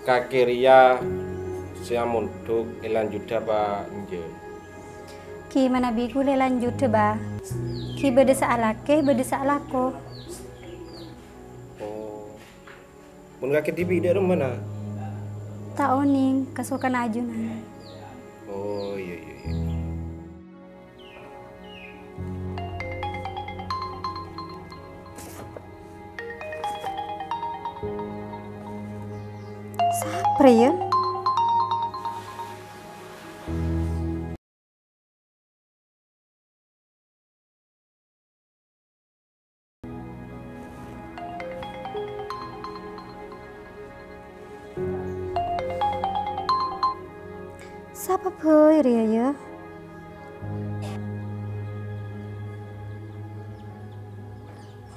Kakiria siya munduk ilan juda ba nje. Ki manabiku le lanjut ba. Ki beda alake beda alako. Oh. Mun kaki dibi dari mana? Taoning kasukan ajunan. Oh iya iya iya. Siapa ya? Siapa pun ya?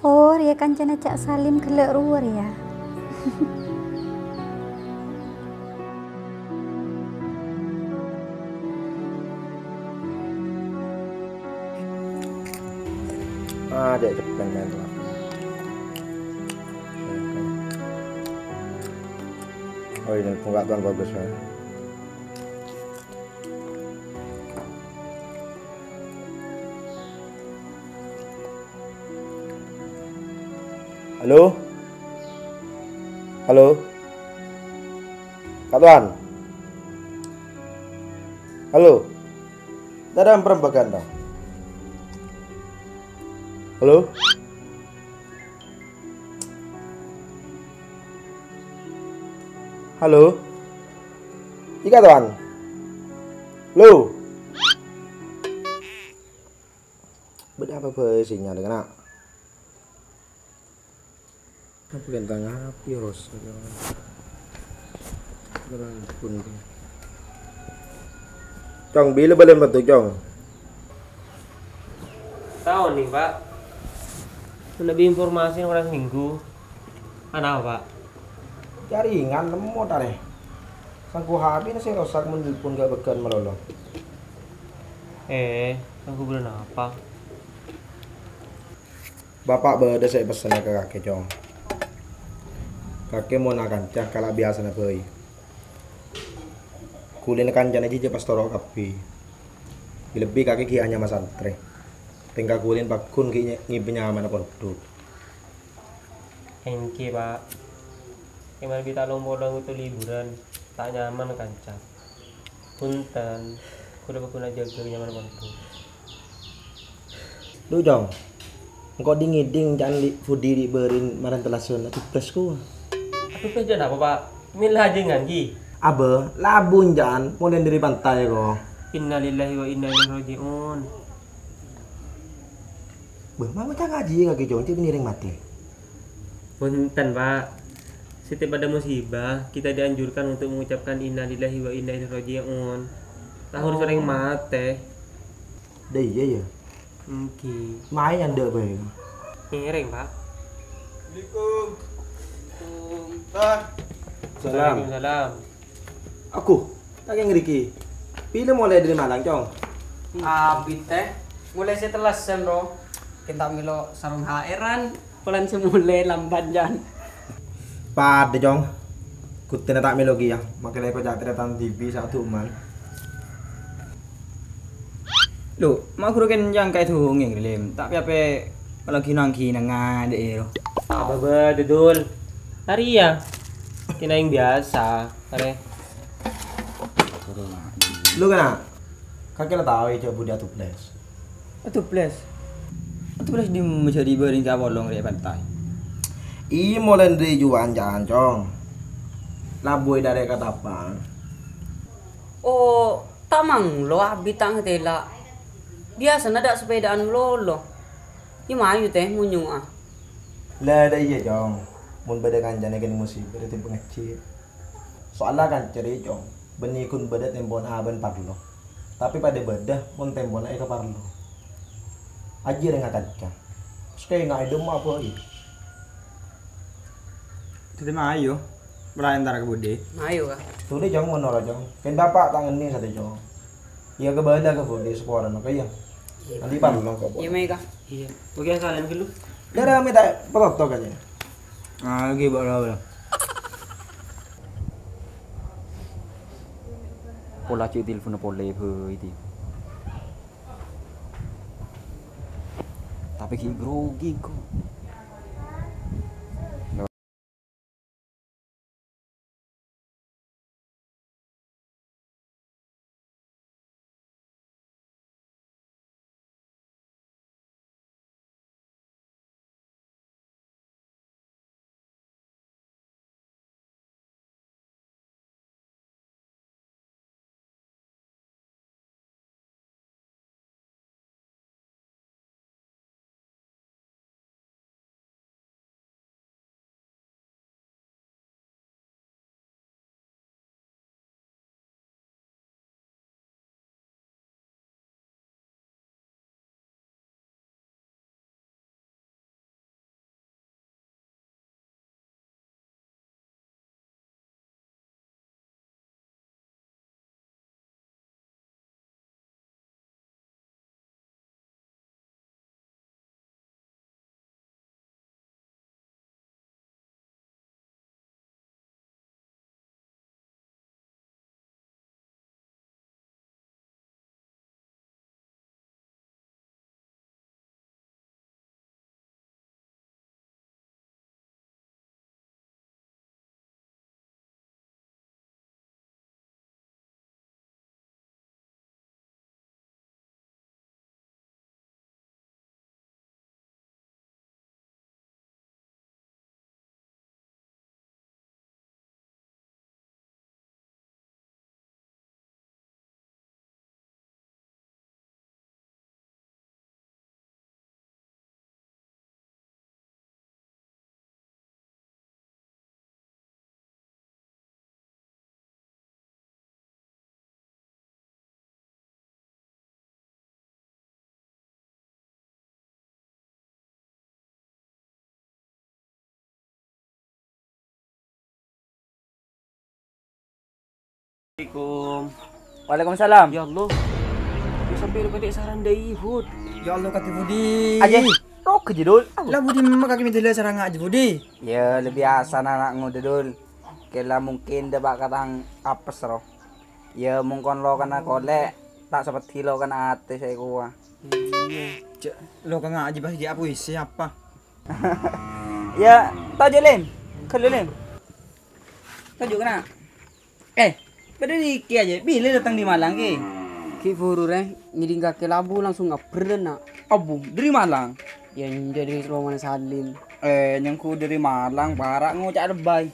Oh, Ria kancana Cak Salim kelak ruar ya. Ada cepat main lah. Oh ini pengatuan bagus ya. Halo? Halo? Kak Tuan? Halo? Dalam propaganda. Halo? Halo? Ika Tuan? Halo? Beda apa sinyal dengan nak? Apa kentang api ros? Berangkun. Cong bila boleh bantu Cong? Tahu nih Pak. Lebih informasi orang minggu. Mana Pak? Jaringan nemu tare. Sangku habis nasi rosak pun gak bekan melolo. Aku belum apa? Bapak beda saya pesan ke kakek Cong. Kakek mau nak kancah kalau biasa nak pergi. Kulin kancah aja pas torok kapi. Lebih kakek ki hanya masantre. Tinggal kulin bakun ki ngipinya mana pondok. Hengki Pak. Gimana kita lompodong itu liburan tak nyaman kancah. Punten. Kuda bakuna jaga nyaman pondok. Lu Cong. Engkau dingiding jangan fudi di berin maran telasun atau presku. Aduh pejan apa Pak? Milah aja nganji. Abe, labun jangan mulai dari pantai kok. Innalillahi wa inna ilaihi rajiun. Beh, mama tak ngaji ngaki Cong, cik beniring mati. Punten Pak. Setiap ada musibah, kita dianjurkan untuk mengucapkan innalillahi wa inna ilaihi rajiun. Tahun sering mate. Dah iya ya. Engki. Main yang dek bae. Ngiring Pak. Assalamualaikum. Salam. Waalaikumsalam. Aku tak yang ngeriki. Pilih mulai dari Malang Cong. Abi teh mulai setelah bro. Kita milo sarung HR-an pelan semule lamban jan. Pade Cong. Kutina tak melogi ya. Makanya aku cak datang TV satu man. Loh, mak guru kan yang kayak tuh ngirim. Tapi apa lagi nangki nang deh. Apa ba dudul? Tari ya. Kina yang biasa. Are. Lu kena? Kakek lah tahu itu budak tuples. Itu plus. Itu plus di menjadi bering ke bolong dari pantai. I mulai dari jualan jangan Cong. Labui dari katapang. Oh, tamang lo abi tang tela. Biasa nada sepedaan lolo. Ini mayu teh munyung ah. Lah ada iya Cong. Mun beda kanjane kene musibah itu pengecil. Soalnya kan ceri Cong. Beni kun beda tembon aben parlo. Tapi pada beda mun tembon ai ke parlo. Aji dengan kancah. Sekali nggak ada mau apa ini. Itu mah ayo. Belain antara ke bude. Mayu kah? Tuh deh Cong menolak Cong. Kan bapak tangan ini satu Cong. Iya ke beda ke bude sekolah nak ya. Nanti parlo kok. Iya Mega. Iya. Oke kalian dulu. Darah minta perotok aja. Ah, lagi bawa. pola cik telepon pole itu. Tapi ki grogi kok. Assalamualaikum. Waalaikumsalam. Ya Allah. Dia sampai lu petik saran dari Hud. Ya Allah kaki Budi. Aja. Rok jedul. Lah Budi memang kaki minta sarang aja Budi. Ya lebih biasa anak ngudul. Kela mungkin debak katang apes roh. Ya mungkon lo kena kolek tak seperti lo kena ate saya kuah. Cek lo kan ngaji bahasa dia apa siapa? Ya, tau je Lim. Kalau Lim. Tajuk kena. Pada Riki aja. Bila datang di Malang ke? Ki furu ngiring kaki labu langsung ngaper nak. Abu, dari Malang. Yang jadi Roman Salim. Nyangku dari Malang, barak ngucak lebay.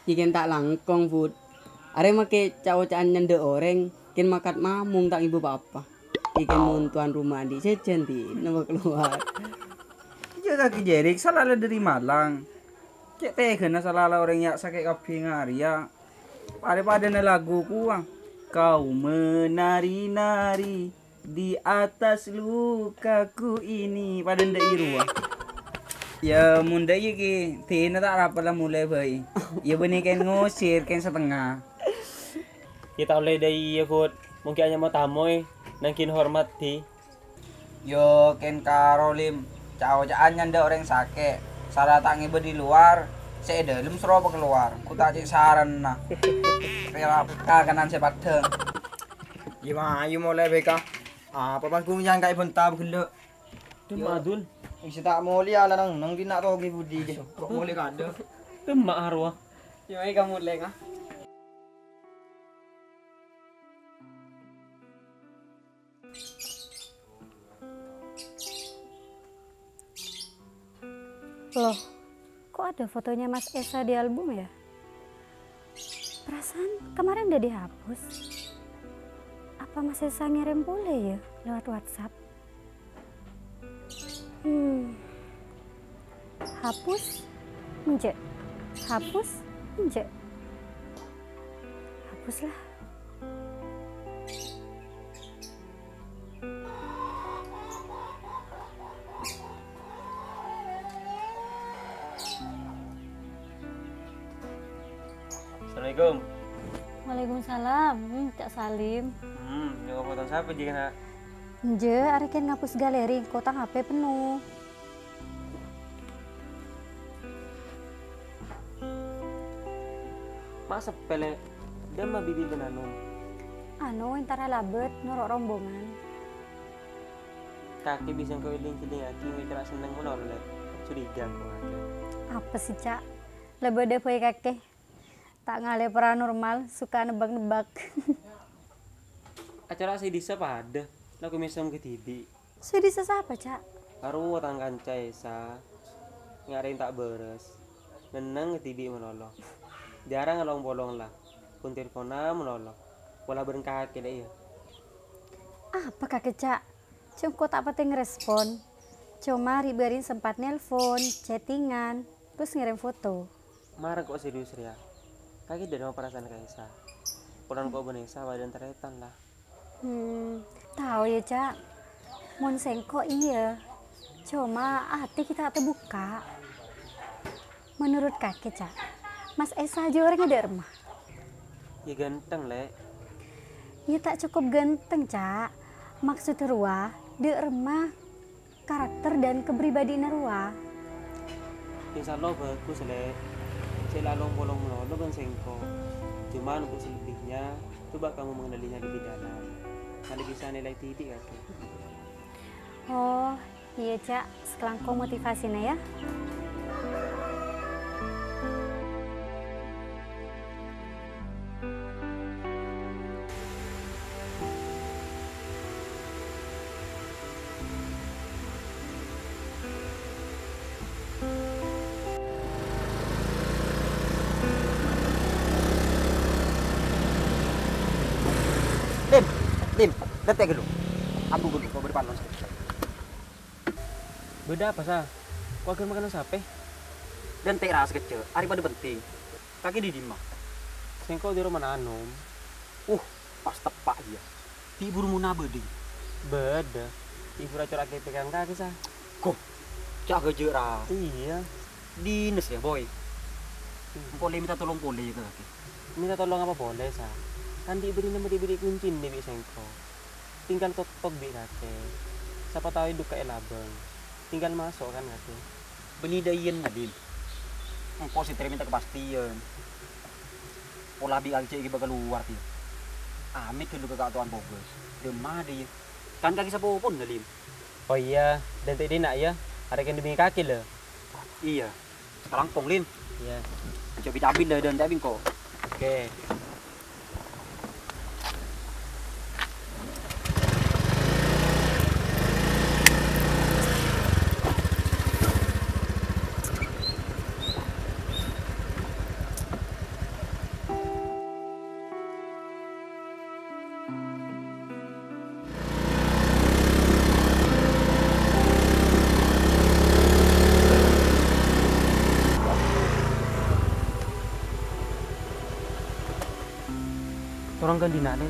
Ikan tak langkong food. Are make cawo-cawan nyende orang, ken makat mamung tak ibu bapa. Ikan mun tuan rumah di sejen di nama keluar. Jaga ki Jerik salah dari Malang. Cek teh kena salah orang yang sakit kapi ngaria. Pada na lagu kuang. Kau menari-nari di atas lukaku ini. Pada ndak iru. Ya munda iki tina tak rapat lah mulai bayi. Ya benih kan ngusir kan setengah. Kita oleh dari Hud. Mungkin hanya mau tamoy. Nangkin hormati. Yo ken karolim. Cawa-caan nyanda orang sakit. Salah tak ngiba di luar. Saya dalam seropa keluar. Ku tak cek saran nah. Kira kanan saya padang. Gimana ayo mulai beka. Apa pas gue nyangka ibon tab gelo. Demak Adun. Isi tak mau lihat lah nang dinak to ki Budi je. Kok mulai kada. Demak arwah. Yo kamu mulai kah? Loh, kok ada fotonya Mas Esa di album ya? Perasaan kemarin udah dihapus. Apa Mas Esa ngirim boleh ya lewat WhatsApp? Hapus, enjek. Hapus, enjek. Hapuslah. Assalamualaikum. Waalaikumsalam, Cak Salim. Yang foto siapa jika nak? Je, arek kan ngapus galeri, kota HP penuh. Mak sepele Dan mah bibi benanum. Anu intara labet norok rombongan. Kaki bisa keliling-keliling aki mitra seneng menoleh. Curiga aku akeh. Apa sih, Cak? Lebede poe kakek. Tak ngale paranormal, suka nebak-nebak. Acara si disa pada. Laku mesem ke TV. Sedih apa, Cak? Haru watang kanca esa. Ngarein tak beres. Neneng ke TV menolong. Jarang ngelong bolong lah. Pun telpona menolong. Pola berengkak deh ya. Apa kakek, Cak? Cuma tak penting respon. Cuma riberin sempat nelpon, chattingan, terus ngirim foto. Marah kok serius Ria. Kaki dari mau perasaan Kaisa. Pulang kok benesa badan teretan lah. Tahu ya, Cak. Mun sengko iya. Cuma hati kita terbuka. Menurut kakek, Cak, Mas Esa aja orangnya ada remah. Ya ganteng le. Ya tak cukup ganteng, Cak. Maksud Ruah, dia remah karakter dan kepribadian Ruah. Insya Allah bagus le. Saya lalu bolong menolong kan sengko. Cuman untuk selebihnya, coba kamu mengenalinya lebih dalam. Nanti bisa nilai titik kakek. Oh, iya, Cak. Sekelangkau motivasinya ya. Lim, detek dulu. Ambu dulu, kau berdepan langsung. Beda apa sah? Kau akan makan sape? Dan teh ras kecil, hari pada penting. Kaki di dimah. Sengko di rumah nanum. Pas tepak dia. Di buru muna bedi. Beda. Ibu racor akeh pegang kaki sah. Kok, cak gejera. Iya. Dinas ya, boy. Boleh minta tolong boleh ke kaki. Minta tolong apa boleh sah? Kan diberi kunci nih bi sengko. Tinggal tok bi kakek. Siapa tahu hidup kayak labeng. Tinggal masuk kan kakek. Beni dayen ngadin. Engkau sih minta kepastian. Pola bi alce iki bakal luar dia. Amit dulu ke tuan bogus. Demah dia. Kan kaki sapo pun ngalim. Oh iya, dan tadi nak ya. Ada yang demi kaki le. Iya. Sekarang pong lim. Iya. Coba cabin dah dan cabin kok. Oke. Orang kan dinale.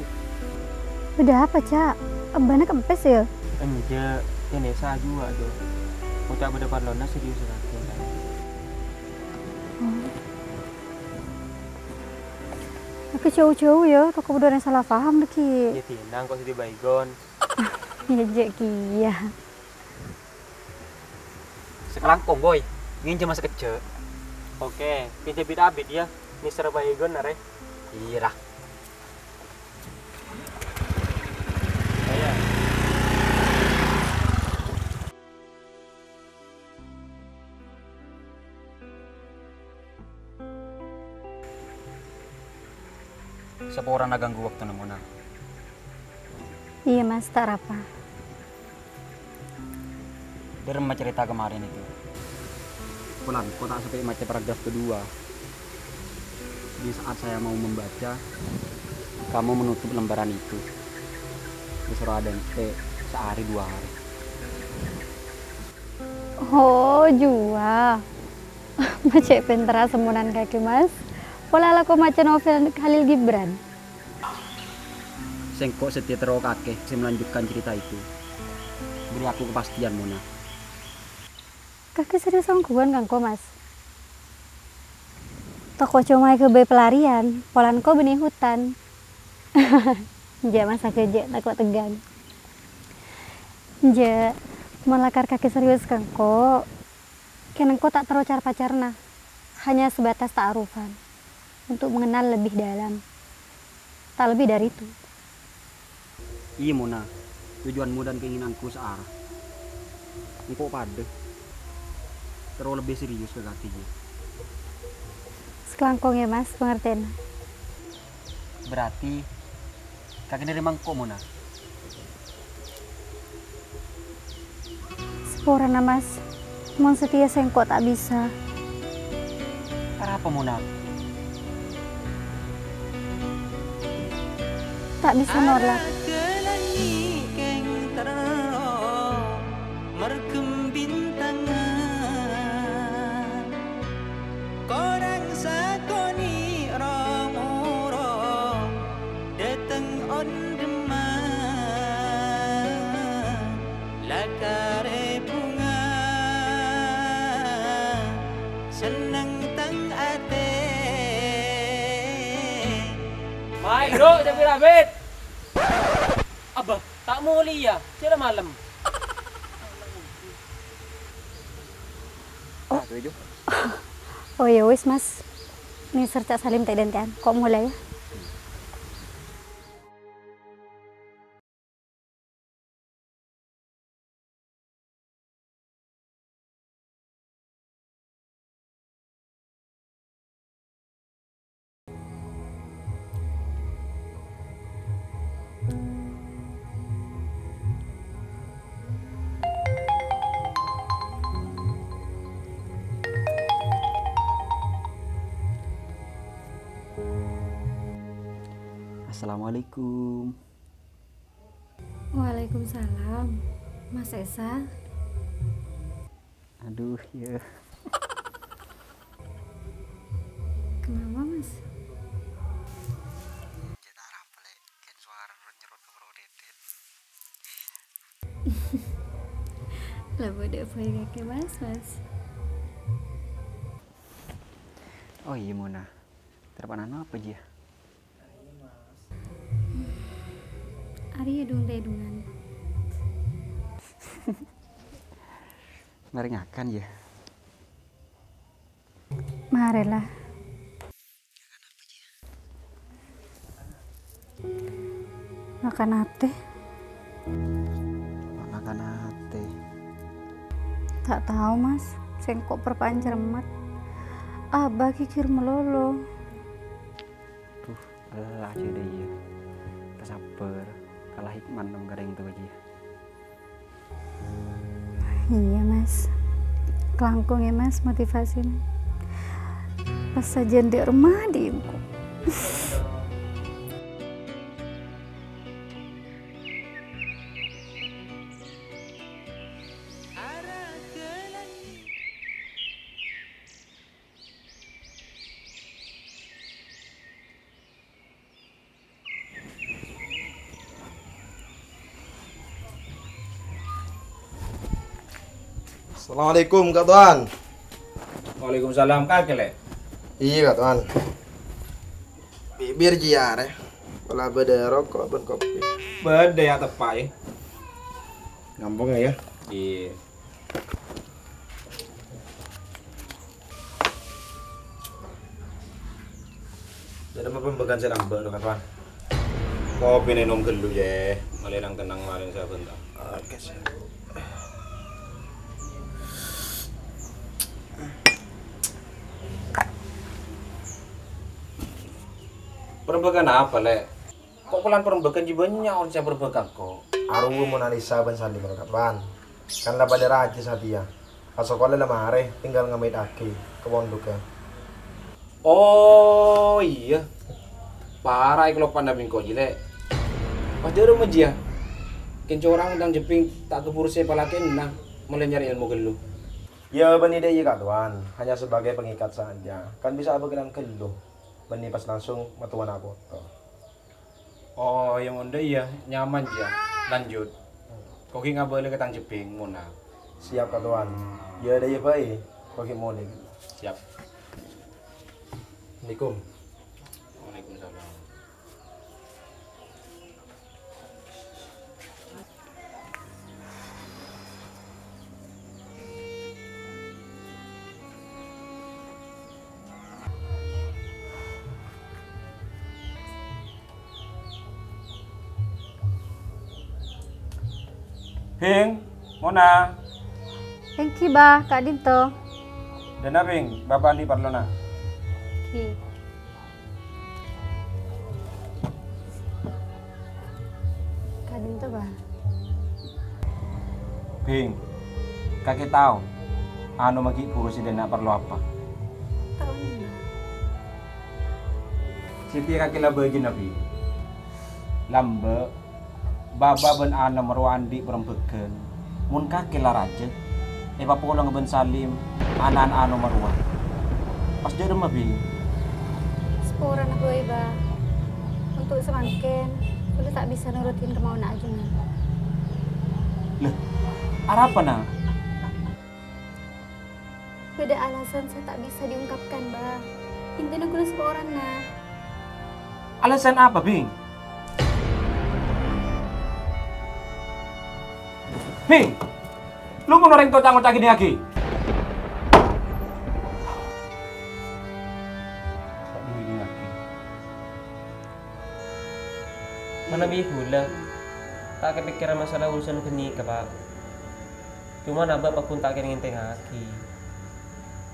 Udah apa, Cak? Ebana kempes ya? Enje, yang desa juga tuh. Mau coba depan lona serius kakek. Aku jauh-jauh ya, takut udah ada salah paham lagi. Ya tinang kok sedih baygon. Ya, Jek, iya. Sekarang pong boy. Ingin cuma sekecil. Oke, kita beda abit ya. Mister baygon nare. Iya lah. Siapa orang nak ganggu waktu namanya? Iya, Mas, tak apa. Dari cerita kemarin itu. Pulang, kau tak sampai baca paragraf kedua. Di saat saya mau membaca, kamu menutup lembaran itu. Disuruh ada sehari 2 hari. Oh, jua. Macet pentera semunan kaki, Mas. Pola laku maca novel Khalil Gibran. Sengkok setia terok kakek, saya melanjutkan cerita itu. Beri aku kepastian, Mona. Kakek serius angkuhan kangko, Mas. Toko cuma ke pelarian, polan ko benih hutan. Ja masa kerja takut tegang. Ja, melakar kakek serius kangko. Kenengko tak terocar pacarna. Hanya sebatas ta'arufan. Untuk mengenal lebih dalam. Tak lebih dari itu. Iya Mona, tujuanmu dan keinginanku searah. Engkau pada terlalu lebih serius ke hatinya. Sekelangkong ya mas, pengertian. Berarti kakek nerima engkau Mona. Sepurana mas, mon setia sengkok tak bisa. Karena apa Mona? Tak bisa nolak. Mai, bro, jadi rabit. Abah, tak mau liya. Sudah malam. Oh ya wis mas, ini serta salim tak identian. Kok mulai ya? Assalamualaikum. Waalaikumsalam, Mas Esa. Aduh ya. Kenapa mas? Lah bodoh apa kakek mas. Oh iya Mona, terpanan apa dia? Ari dong dedungan. Mari ngakan ya. Marilah. Makan ate. Makan ate. Tak tahu mas, sengkok perpancermat. Abah kikir melolo. Tuh, lelah aja deh ya. Sabar, kalah hikman dong gareng tuh aja. Iya mas, kelangkung ya mas motivasinya. Pas saja di rumah diingkuk. Assalamualaikum Kak Tuan. Waalaikumsalam kakek le. Iya Kak Tuan. Bibir jiar ya. Kalau beda rokok ben kopi. Beda ya tepai. Gampang ya. Iya. Jadi apa pembagian saya nambah Kak Tuan? Kopi minum dulu ya. Malah nang tenang malah saya bentar. Oke sih. Perembakan apa le? Kok pelan perembakan jibannya orang saya perembakan kok. Aru Mona Lisa ben sandi Kak Tuan. Kan lah pada raja satia. Pas sekolah lah mare tinggal ngamit aki ke pondok ya. Oh iya. Parah kalau pandang kok jile. Pas dia rumah dia. Kenco orang udang jeping tak keburu saya palakin nah mulai nyari ilmu gelu. Ya bani deh Kak Tuan, hanya sebagai pengikat saja. Kan bisa apa kelan gelu. Bani pas langsung matuan aku. Oh yang onda iya nyaman dia. Lanjut. Kok nggak boleh ketang jeping muna. Siap Kak Tuan. Ya deh ya baik. Kok mau nih. Siap. Assalamualaikum. Waalaikumsalam. Bing, Mona. Thank you bah, Kak Dinto. Dana Bing, Bapak Andi Parlona. Ki. Kak Dinto bah. Bing, kakek tahu anu magi urusi dana perlu apa? Tahu nih. Siti kakek lah bagi nabi. Lambe, baba ben ana meru andi perempeken. Mun kakek lah raja. Eva pulang ben Salim, anan anu meruah. Pas dia rumah Bing. Sepuran aku bah. Untuk semangkin, aku tak bisa nurutin kemauan Ajunan. Leh, arah apa nah? Beda alasan saya tak bisa diungkapkan, bah. Intinya aku seorang nah. Alasan apa, Bing? Bing, lu mau noreng kocak-kocak gini lagi? Mana bihula, tak kepikiran masalah urusan geni ke pak. Cuma nabak pun tak ingin tengaki.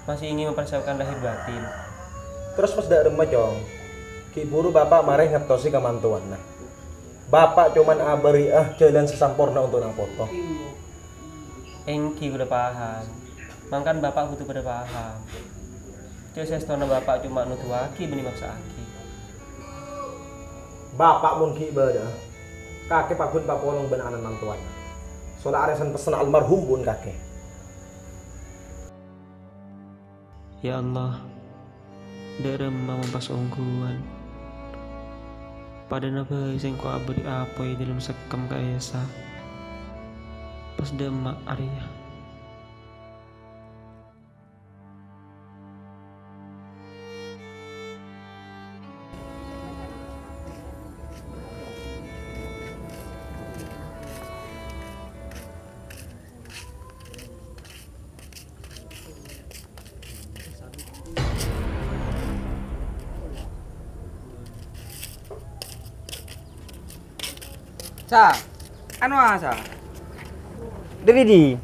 Masih ingin mempersiapkan lahir batin. Terus pas dak remah jong, ki buru bapak marah ngetosi kemantuan nah. Bapak cuman abari jalan sesampurna untuk nang foto. Engki udah paham. Mangkan bapak butuh pada paham. Saya setona bapak cuma nutuaki beni maksa aki. Bapak mun ki beda. Kakek pagun papolong benanan mantuan. Soalnya arisan pesen almarhum pun kakek. Ya Allah, derem mampas ongkuan. Pada napa sing ko abri apa ya dalam sekam kaesa. Pas demak Arya. Sa, anu asa? Devidi.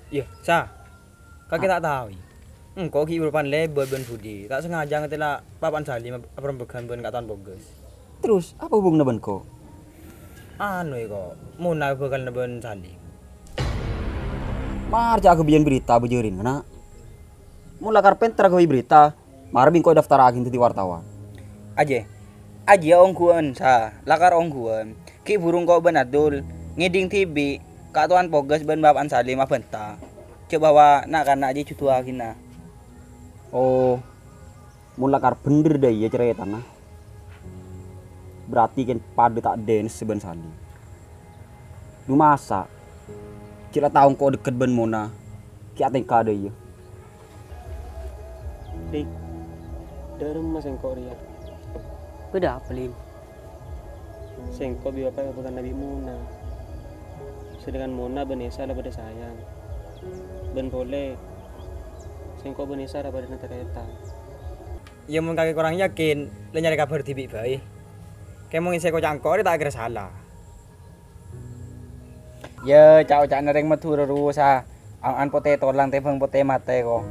Iya, sa. Kakek tak tahu. Kok ki urupan lebar ben budi. Tak sengaja ngetela papan Salim perembegan ben katon bogus. Terus apa hubungnya benko? Anu kok, Muna bakal neben Salim. Marja aku biyen berita bejerin kena. Mula karpenter aku berita. Marbing kau daftar agin di wartawan. Aja ongkuan sa, lakar ongkuan. Ki burung kau benadul, ngiding tibi, katuan pogas ben bapan Salim abenta. Coba wa nak kana aja cutu agina. Oh, mula kar bener deh ya cerita nah. Berarti kan pada tak den seben Salim. Lu masa? Kira tahu kau deket ben Mona. Ki ateng kade ya. Dik, derem mas engkau Ria. Beda apa Lim? Sengko biwa pa bukan Nabi Muna. Sedangkan Muna benesa lah pada sayang. Ben boleh. Sengko benesa lah pada kereta. Ya mun kakek kurang yakin, le nyari kabar tibi bae. Kayak mungkin saya kocak engkau tak kira salah. Ya, cak nereng metu ru sa. Ang potato lang tepeng pote mate ko.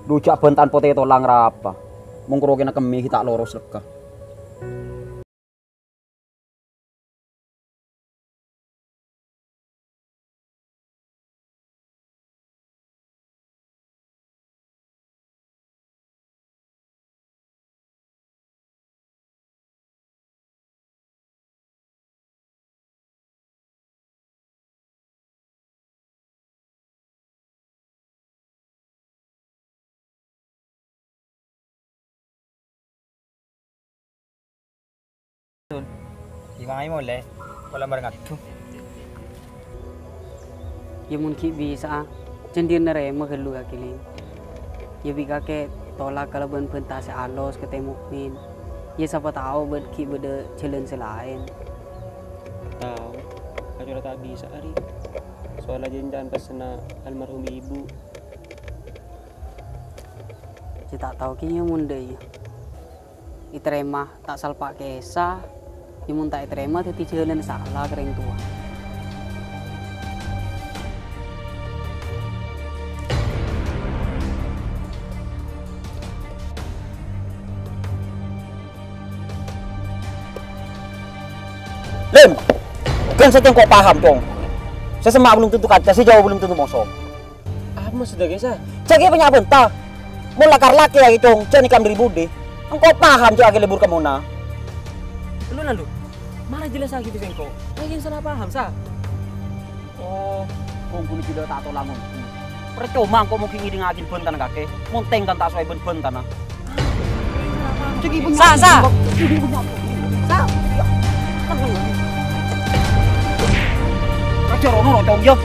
Rujak bentan potato lang rapa. Mung kroke na kemi kita loros leka. Iwangai mo le, wala marang atu. Ya mungkin bisa cendir nere magelu kaki Lim. Ya bika ke tolak kalau ben pentas alos ketemu min. Ya siapa tahu ben ki beda jalan selain. Tahu, kacau tak bisa Ari. Soalnya jangan pesena almarhum ibu. Saya tak tahu kini munda ya. Iteremah tak salpak kesa. Ya mun tak terima teti jalan salah kering tua. Lim, kan saya kok paham dong. Saya semak belum tentu kaca, saya jauh belum tentu mosong. Apa maksudnya guys? Cek punya bentah. Mau lakar laki lagi dong, cek nikam dari budi. Engkau paham cek lagi lebur kamu na. Lalu, malah jelas lagi di sengko. Lagi salah paham sah. Oh, kau guni tidak tak tahu lamun. Percuma kau mungkin ngiding akin bentan kakek, monteng kan tak sesuai bentan na. Cek ibu Sa. Raja Rono dong yo.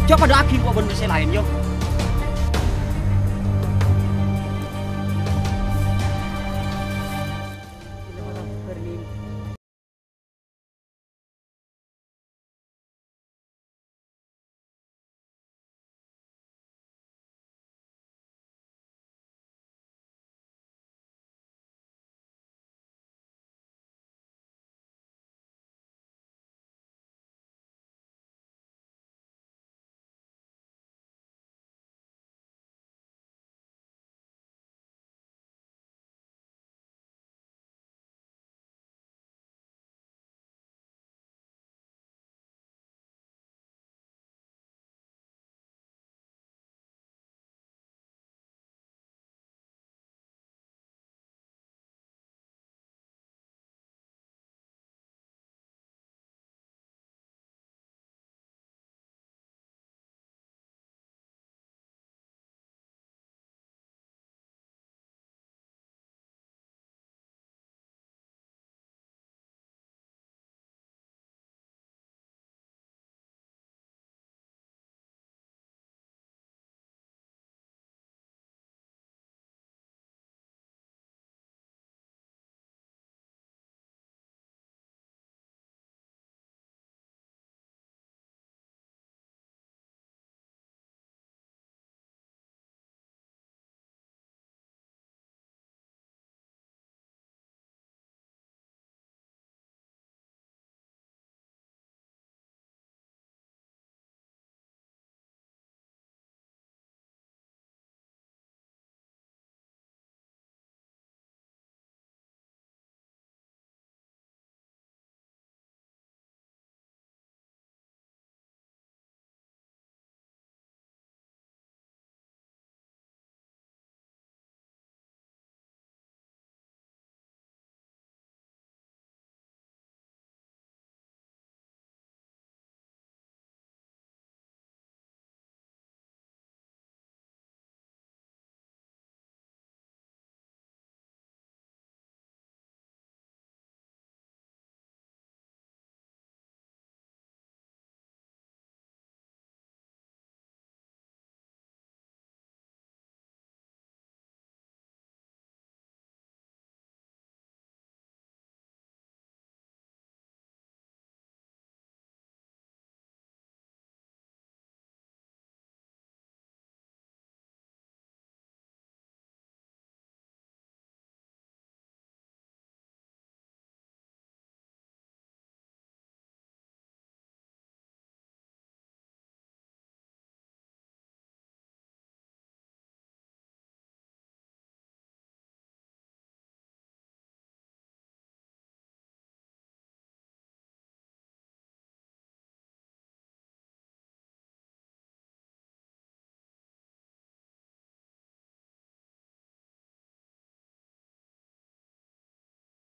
Coba pada akhir kok bener lain yo.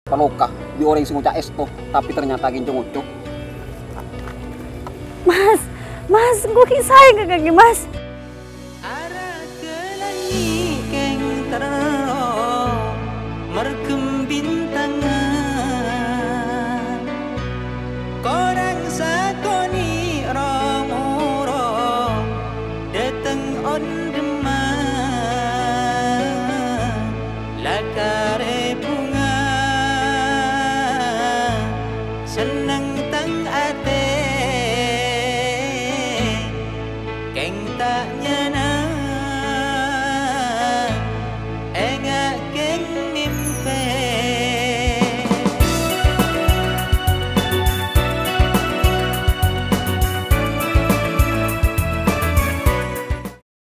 Palokah di orang sing ngucak esto, tapi ternyata gincong ucuk. Mas, gue kisah ke kaki mas. Arah ke langit keng terang merkem